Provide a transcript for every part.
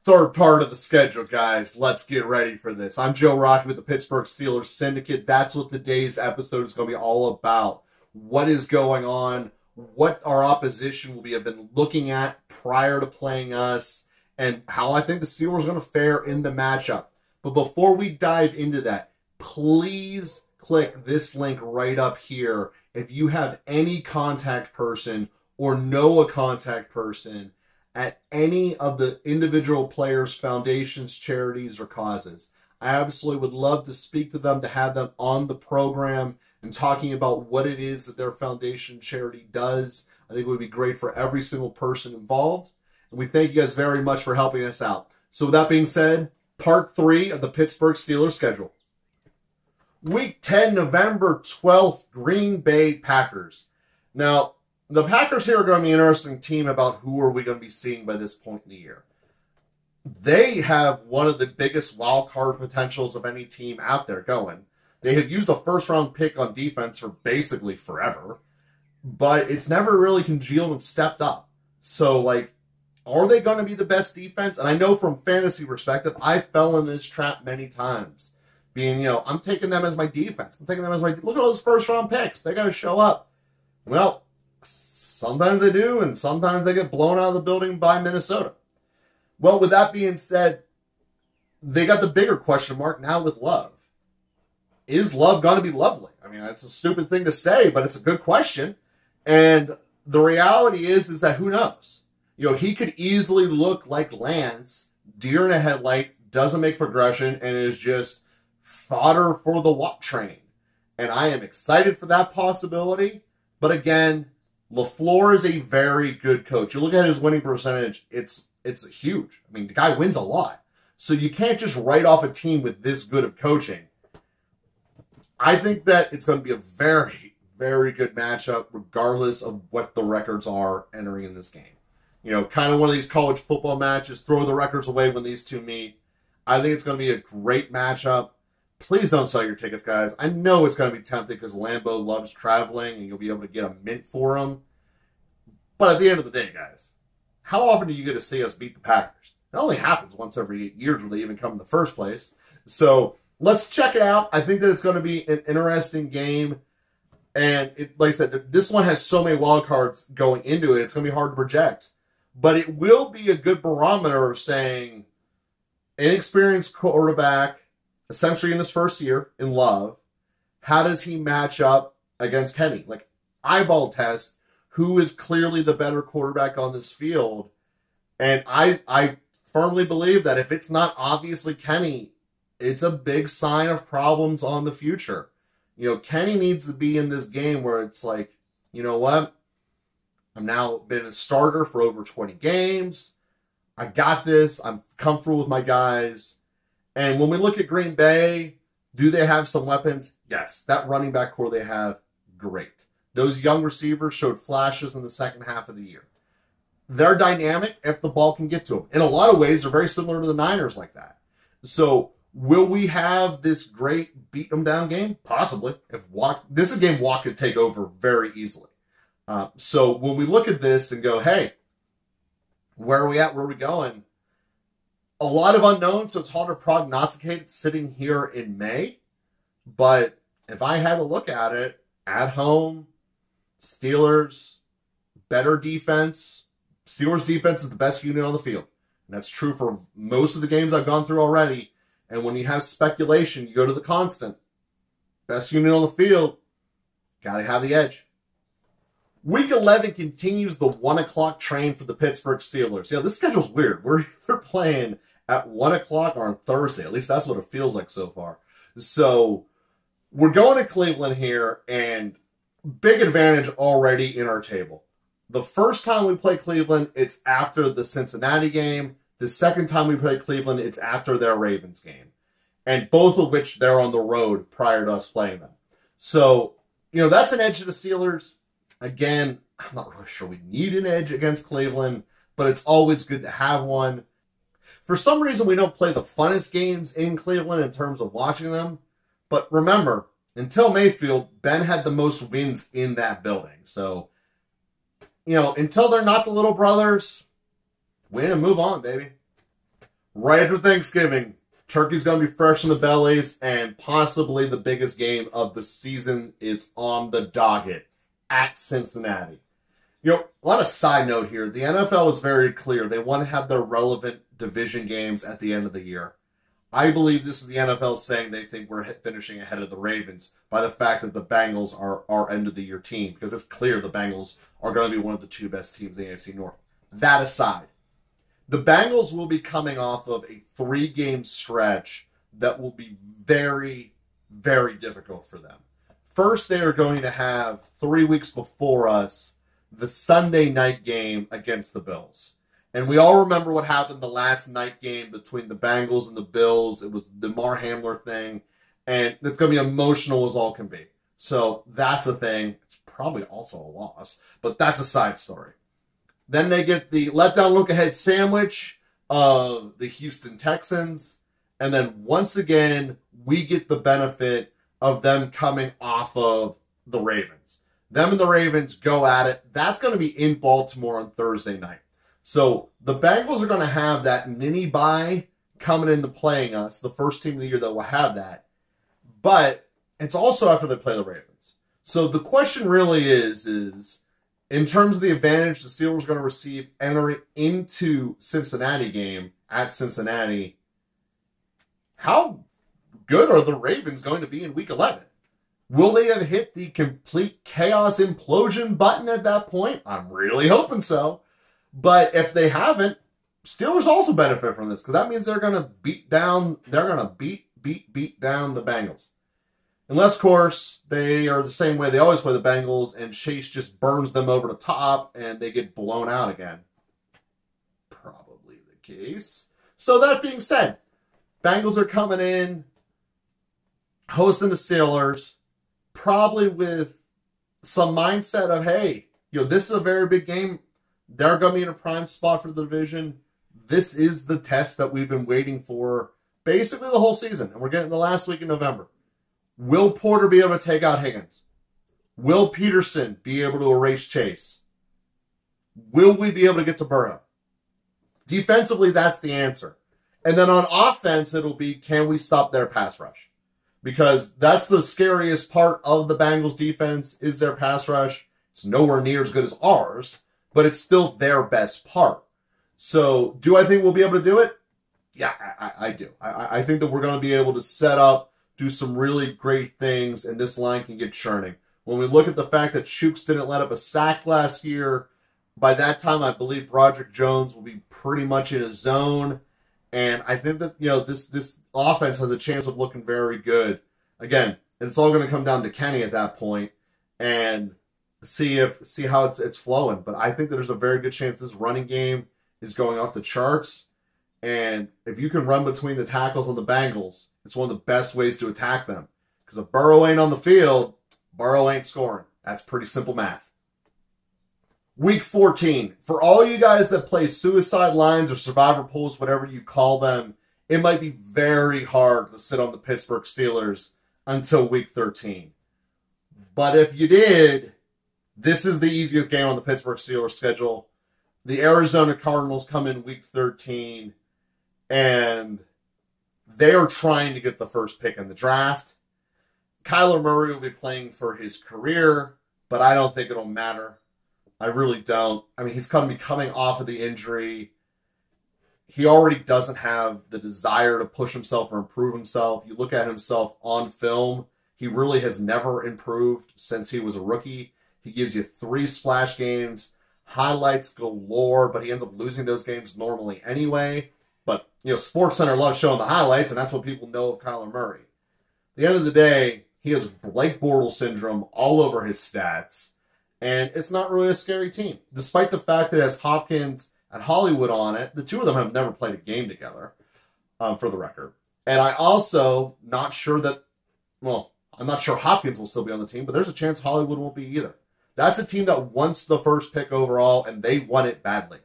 Third part of the schedule, guys. Let's get ready for this. I'm Joe Rockey with the Pittsburgh Steelers Syndicate. That's what today's episode is going to be all about. What is going on, what our opposition will have been looking at prior to playing us, and how I think the Steelers are going to fare in the matchup. But before we dive into that, please click this link right up here if you have any contact person or know a contact person at any of the individual players' foundations, charities, or causes. I absolutely would love to speak to them, to have them on the program and talking about what it is that their foundation charity does. I think it would be great for every single person involved. And we thank you guys very much for helping us out. So with that being said, part 3 of the Pittsburgh Steelers schedule. Week 10, November 12th, Green Bay Packers. Now, the Packers here are going to be an interesting team about who are we going to be seeing by this point in the year. They have one of the biggest wild card potentials of any team out there going. They have used a first-round pick on defense for basically forever, but it's never really congealed and stepped up. So, are they going to be the best defense? And I know from fantasy perspective, I fell in this trap many times. Being, I'm taking them as my defense. I'm taking them as my... Look at those first-round picks. They got to show up. Well, sometimes they do, and sometimes they get blown out of the building by Minnesota. Well, with that being said, they got the bigger question mark now with Love. Is Love going to be lovely? I mean, that's a stupid thing to say, but it's a good question. And the reality is that who knows? He could easily look like Lance, deer in a headlight, doesn't make progression, and is just fodder for the walk train. And I am excited for that possibility. But again, LaFleur is a very good coach. You look at his winning percentage, it's huge. I mean, the guy wins a lot. So you can't just write off a team with this good of coaching. I think that it's going to be a very, very good matchup, regardless of what the records are entering in this game. Kind of one of these college football matches, throw the records away when these two meet. I think it's going to be a great matchup. Please don't sell your tickets, guys. I know it's going to be tempting because Lambeau loves traveling and you'll be able to get a mint for them. But at the end of the day, guys, how often are you going to see us beat the Packers? It only happens once every 8 years when they even come in the first place. So let's check it out. I think that it's going to be an interesting game. And like I said, this one has so many wild cards going into it, it's going to be hard to project. But it will be a good barometer of saying inexperienced quarterback, essentially in his first year in Love, how does he match up against Kenny? Eyeball test, who is clearly the better quarterback on this field? And I firmly believe that if it's not obviously Kenny, it's a big sign of problems on the future. Kenny needs to be in this game where it's like, you know what? I've now been a starter for over 20 games. I got this. I'm comfortable with my guys. And when we look at Green Bay, do they have some weapons? Yes. That running back core they have, great. Those young receivers showed flashes in the second half of the year. They're dynamic if the ball can get to them. In a lot of ways, they're very similar to the Niners like that. So will we have this great beat-them-down game? Possibly. This is a game Watt could take over very easily. So when we look at this and go, hey, where are we at? Where are we going? A lot of unknowns, so it's hard to prognosticate sitting here in May. But if I had to look at it, at home, Steelers, better defense. Steelers defense is the best unit on the field. And that's true for most of the games I've gone through already. And when you have speculation, you go to the constant. Best unit on the field, got to have the edge. Week 11 continues the 1 o'clock train for the Pittsburgh Steelers. This schedule's weird. We're either playing at 1 o'clock or on Thursday. At least that's what it feels like so far. So we're going to Cleveland here, and big advantage already in our table. The first time we play Cleveland, it's after the Cincinnati game. The second time we play Cleveland, it's after their Ravens game. And both of which they're on the road prior to us playing them. So, that's an edge to the Steelers. Again, I'm not really sure we need an edge against Cleveland, but it's always good to have one. For some reason, we don't play the funnest games in Cleveland in terms of watching them. But remember, until Mayfield, Ben had the most wins in that building. So, until they're not the little brothers, win and move on, baby. Right after Thanksgiving, turkey's going to be fresh in the bellies, and possibly the biggest game of the season is on the docket at Cincinnati. You know, a lot of side note here. The NFL is very clear. They want to have their relevant division games at the end of the year. I believe this is the NFL saying they think we're finishing ahead of the Ravens by the fact that the Bengals are our end-of-the-year team, because it's clear the Bengals are going to be one of the two best teams in the AFC North. That aside, the Bengals will be coming off of a 3-game stretch that will be very, very difficult for them. First, they are going to have 3 weeks before us the Sunday night game against the Bills. And we all remember what happened the last night game between the Bengals and the Bills. It was the Mar Hamler thing. And it's going to be emotional as all can be. So that's a thing. It's probably also a loss. But that's a side story. Then they get the letdown look-ahead sandwich of the Houston Texans. And then once again, we get the benefit of them coming off of the Ravens. Them and the Ravens go at it. That's going to be in Baltimore on Thursday night. So the Bengals are going to have that mini bye coming into playing us, the first team of the year that will have that. But it's also after they play the Ravens. So the question really is in terms of the advantage the Steelers are going to receive entering into Cincinnati game at Cincinnati, how good are the Ravens going to be in Week 11? Will they have hit the complete chaos implosion button at that point? I'm really hoping so. But if they haven't, Steelers also benefit from this, because that means they're going to beat down the Bengals. Unless, of course, they are the same way they always play the Bengals, and Chase just burns them over the top, and they get blown out again. Probably the case. So that being said, Bengals are coming in, hosting the Steelers, probably with some mindset of, hey, this is a very big game. They're going to be in a prime spot for the division. This is the test that we've been waiting for basically the whole season. And we're getting the last week in November. Will Porter be able to take out Higgins? Will Peterson be able to erase Chase? Will we be able to get to Burrow? Defensively, that's the answer. And then on offense, it'll be, can we stop their pass rush? Because that's the scariest part of the Bengals defense is their pass rush. It's nowhere near as good as ours, but it's still their best part. So do I think we'll be able to do it? Yeah, I do. I think that we're going to be able to set up, do some really great things, and this line can get churning. When we look at the fact that Chooks didn't let up a sack last year, by that time I believe Broderick Jones will be pretty much in a zone. And I think that, this offense has a chance of looking very good. Again, it's all going to come down to Kenny at that point and see how it's flowing. But I think that there's a very good chance this running game is going off the charts. And if you can run between the tackles on the Bengals, it's one of the best ways to attack them. Because if Burrow ain't on the field, Burrow ain't scoring. That's pretty simple math. Week 14. For all you guys that play suicide lines or survivor pools, whatever you call them, it might be very hard to sit on the Pittsburgh Steelers until Week 13. But if you did, this is the easiest game on the Pittsburgh Steelers schedule. The Arizona Cardinals come in Week 13, and they are trying to get the first pick in the draft. Kyler Murray will be playing for his career, but I don't think it'll matter. I really don't. I mean, he's going to be coming off of the injury. He already doesn't have the desire to push himself or improve himself. You look at himself on film, he really has never improved since he was a rookie. He gives you 3 splash games, highlights galore, but he ends up losing those games normally anyway. But, SportsCenter loves showing the highlights, and that's what people know of Kyler Murray. At the end of the day, he has Blake Bortles syndrome all over his stats. And it's not really a scary team. Despite the fact that it has Hopkins and Hollywood on it, the two of them have never played a game together, for the record. And I also not sure that, I'm not sure Hopkins will still be on the team, but there's a chance Hollywood won't be either. That's a team that wants the first pick overall, and they want it badly.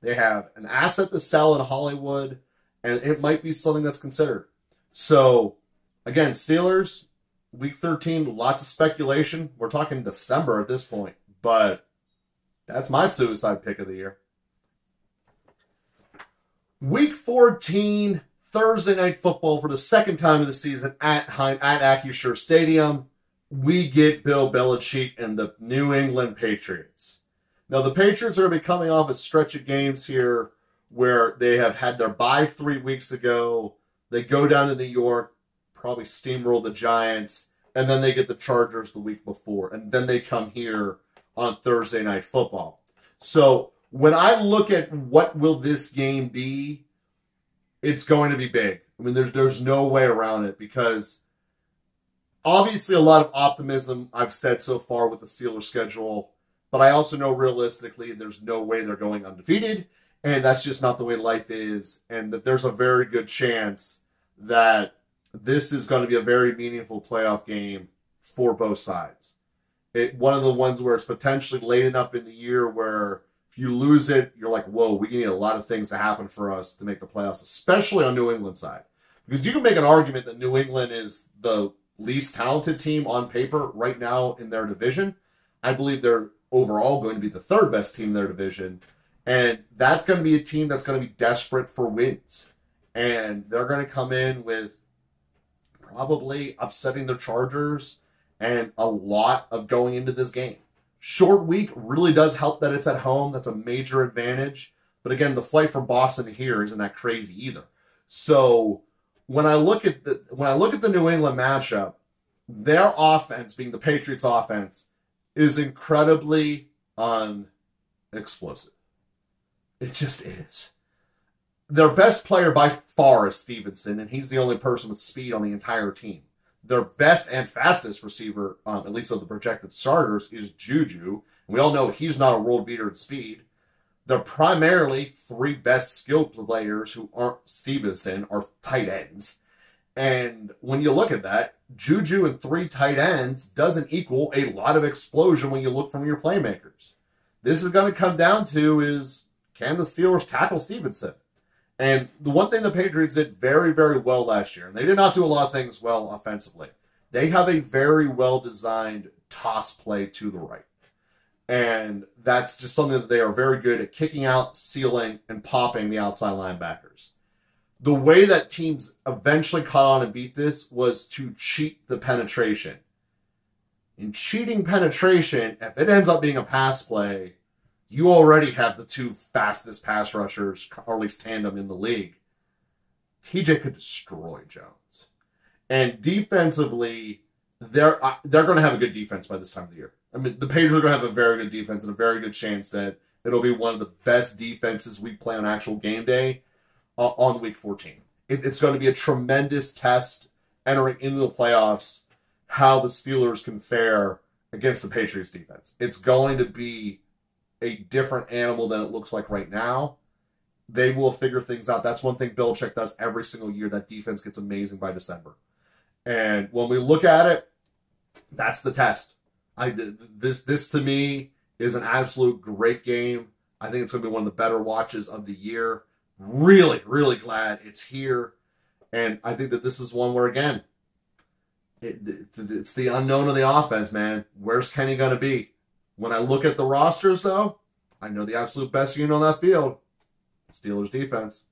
They have an asset to sell in Hollywood, and it might be something that's considered. So, again, Steelers, Week 13, lots of speculation. We're talking December at this point. But that's my suicide pick of the year. Week 14, Thursday night football for the second time of the season at Acrisure Stadium. We get Bill Belichick and the New England Patriots. Now, the Patriots are going to be coming off a stretch of games here where they have had their bye 3 weeks ago. They go down to New York, probably steamroll the Giants, and then they get the Chargers the week before. And then they come here on Thursday night football. So when I look at what will this game be, it's going to be big. I mean, there's no way around it because obviously a lot of optimism I've said so far with the Steelers schedule, but I also know realistically there's no way they're going undefeated, and that's just not the way life is, and that there's a very good chance that this is going to be a very meaningful playoff game for both sides. One of the ones where it's potentially late enough in the year where if you lose it, you're like, whoa, we need a lot of things to happen for us to make the playoffs, especially on New England's side. Because you can make an argument that New England is the least talented team on paper right now in their division. I believe they're overall going to be the third best team in their division. And that's going to be a team that's going to be desperate for wins. And they're going to come in with probably upsetting the Chargers and a lot of going into this game. Short week really does help that it's at home. That's a major advantage. But again, the flight from Boston to here isn't that crazy either. So when I look at the New England matchup, their offense, being the Patriots' offense, is incredibly unexplosive. It just is. Their best player by far is Stevenson, and he's the only person with speed on the entire team. Their best and fastest receiver, at least of the projected starters, is Juju. We all know he's not a world beater in speed. They're primarily three best skill players who aren't Stevenson are tight ends. And when you look at that, Juju and three tight ends doesn't equal a lot of explosion when you look from your playmakers. This is going to come down to is, can the Steelers tackle Stevenson? And the one thing the Patriots did very, very well last year, and they did not do a lot of things well offensively, they have a very well-designed toss play to the right. And that's just something that they are very good at, kicking out, sealing, and popping the outside linebackers. The way that teams eventually caught on and beat this was to cheat the penetration. In cheating penetration, if it ends up being a pass play, you already have the two fastest pass rushers, or at least tandem in the league. TJ could destroy Jones. And defensively, they're going to have a good defense by this time of the year. I mean, the Patriots are going to have a very good defense and a very good chance that it'll be one of the best defenses we play on actual game day on Week 14. It's going to be a tremendous test entering into the playoffs how the Steelers can fare against the Patriots defense. It's going to be a different animal than it looks like right now. They will figure things out. That's one thing Belichick does every single year. That defense gets amazing by December. And when we look at it, that's the test. This to me is an absolute great game. I think it's going to be one of the better watches of the year. Really, really glad it's here. And I think that this is one where, again, it's the unknown of the offense, man. Where's Kenny going to be? When I look at the rosters, though, I know the absolute best unit on that field. Steelers defense.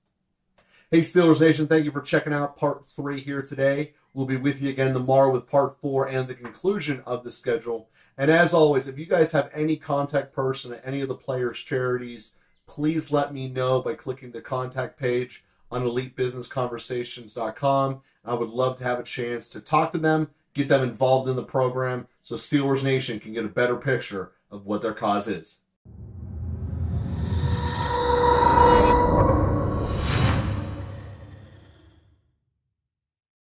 Hey, Steelers Nation, thank you for checking out Part 3 here today. We'll be with you again tomorrow with Part 4 and the conclusion of the schedule. And as always, if you guys have any contact person at any of the players' charities, please let me know by clicking the contact page on EliteBusinessConversations.com. I would love to have a chance to talk to them, get them involved in the program, so Steelers Nation can get a better picture of what their cause is.